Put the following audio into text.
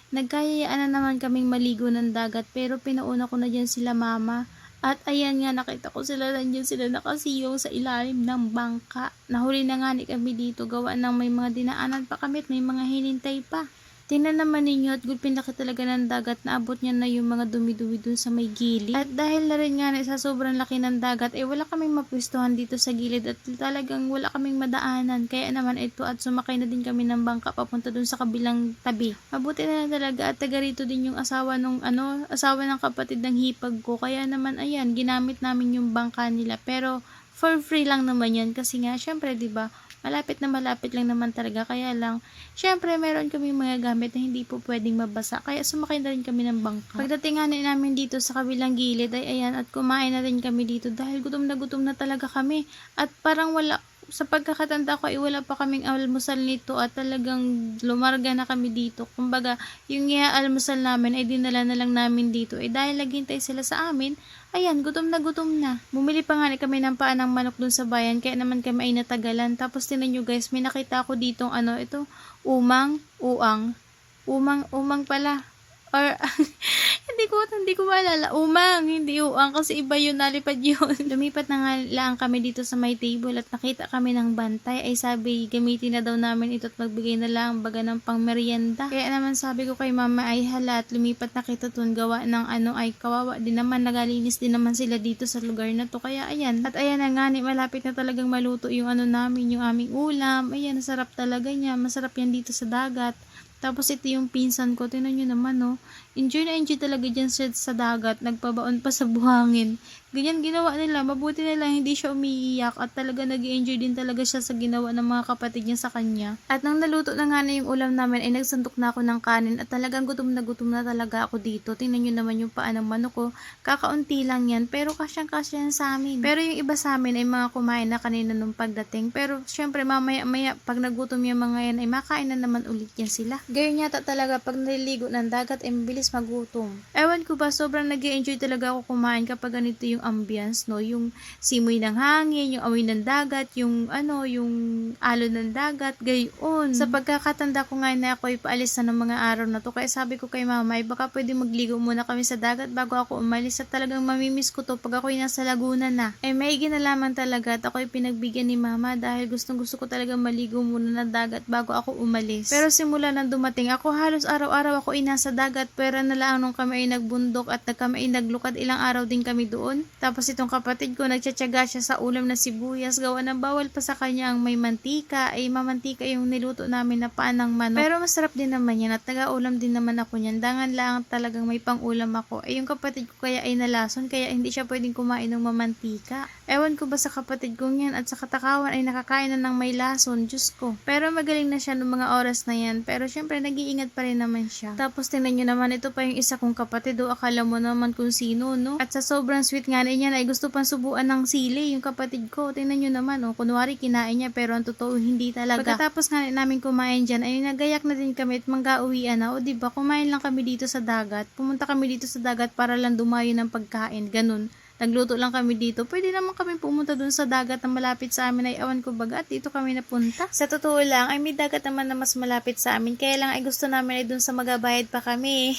Nagkayayaan na naman kaming maligo ng dagat pero pinauna ko na diyan sila mama. At ayan nga, nakita ko sila, nandiyan sila nakasiyaw sa ilalim ng bangka. Nahuli na nga ni kami dito, gawa ng may mga dinaanan pa kami at may mga hinintay pa. Tingnan naman ninyo at gulpin laki talaga ng dagat, naabot niya na yung mga dumi-dumi dun sa may gilid. At dahil na rin nga sa sobrang laki ng dagat, wala kaming mapwestuhan dito sa gilid at talagang wala kaming madaanan. Kaya naman ito at sumakay na din kami ng bangka papunta dun sa kabilang tabi. Mabuti na lang talaga at taga rito din yung asawa asawa ng kapatid ng hipag ko. Kaya naman ayan, ginamit namin yung bangka nila. Pero for free lang naman yan kasi nga syempre 'di ba? Malapit lang naman talaga, kaya lang, syempre meron kami mga gamit na hindi po pwedeng mabasa, kaya sumakay na rin kami ng bangka. Pagdating nga namin dito sa kabilang gilid ay ayan at kumain na rin kami dito dahil gutom na talaga kami at parang sa pagkakatanda ko ay wala pa kaming almusal nito at talagang lumarga na kami dito. Kumbaga, yung almusal namin ay dinala na lang namin dito. Dahil naghintay sila sa amin, ayan, gutom na. Bumili pa nga kami ng paa ng manok dun sa bayan, kaya naman kami ay natagalan. Tapos tinan nyo guys, may nakita ako ditong ito, umang pala. Or, hindi ko maalala. Hindi uang kasi iba yun, nalipad yun. Lumipat na nga lang kami dito sa may table at nakita kami ng bantay. Ay sabi, gamitin na daw namin ito at magbigay na lang baga ng pangmeryenda. Kaya naman sabi ko kay mama ay hala at lumipat na kita dun, gawa ng ay kawawa din naman, nagalinis din naman sila dito sa lugar na to. Kaya ayan. At ayan na nga malapit na talagang maluto yung namin, yung aming ulam. Ayan, sarap talaga niya. Masarap yan dito sa dagat. Tapos ito yung pinsan ko, tingnan nyo naman enjoy na enjoy talaga dyan siya sa dagat, nagpabaon pa sa buhangin. Ganyan ginawa nila, mabuti na lang hindi siya umiiyak at talaga nag-enjoy din talaga siya sa ginawa ng mga kapatid niya sa kanya. At nang naluto na nga yung ulam namin ay nagsantok na ako ng kanin at talagang gutom na talaga ako dito. Tingnan nyo naman yung paa ng manok ko, kakaunti lang yan pero kasyang-kasya yan sa amin. Pero yung iba sa amin ay mga kumain na kanina nung pagdating, pero syempre mamaya-maya pag nagutom yung mga yan ay makain na naman ulit yan sila. Gayon yata talaga pag naliligo ng dagat ay mabilis magutom. Ewan ko ba, sobrang nag-enjoy talaga ako kumain kapag ganito yung ambience, yung simoy ng hangin, yung amoy ng dagat, yung alon ng dagat, gayon. Sa pagkakatanda ko nga na ako ay paalis na ng mga araw na to, kaya sabi ko kay mama ay baka pwede magligo muna kami sa dagat bago ako umalis at talagang mamimiss ko to pag ako ay nasa Laguna na. May ginalaman talaga at ako ay pinagbigyan ni mama dahil gustong gusto ko talaga maligo muna ng dagat bago ako umalis. Pero simula nang dumating ako, halos araw-araw ako ay nasa dagat, pero nalaang nung kami ay nagbundok at kami ay naglukad, ilang araw din kami doon. Tapos itong kapatid ko, nagtsatsaga siya sa ulam na sibuyas, gawa ng bawal pa sa kanya ang may mantika, ay mamantika yung niluto namin na paa ng manok. Pero masarap din naman yan at taga-ulam din naman ako niyan, dangan lang talagang may pang-ulam ako. Yung kapatid ko kaya ay nalason, kaya hindi siya pwedeng kumain ng mamantika. Ewan ko ba sa kapatid kong yan at sa katakawan ay nakakain na ng may lason, Diyos ko. Pero magaling na siya ng mga oras na yan, pero syempre nag-iingat pa rin naman siya. Tapos tingnan nyo naman, ito pa yung isa kong kapatid, akala mo naman kung sino, no? At sa sobrang sweet nga niya ay gusto pang subuan ng sili, yung kapatid ko. Tingnan nyo naman, kunwari kinain niya pero ang totoo hindi talaga. Pagkatapos nga namin kumain dyan, ay nagayak na din kami at manggauwian na. Diba, kumain lang kami dito sa dagat. Pumunta kami dito sa dagat para lang dumayo ng pagkain, ganun. Nagluto lang kami dito. Pwede naman kami pumunta dun sa dagat na malapit sa amin, ay awan ko baga at dito kami napunta. Sa totoo lang, ay may dagat naman na mas malapit sa amin. Kaya lang ay gusto namin ay dun sa magabayad pa kami.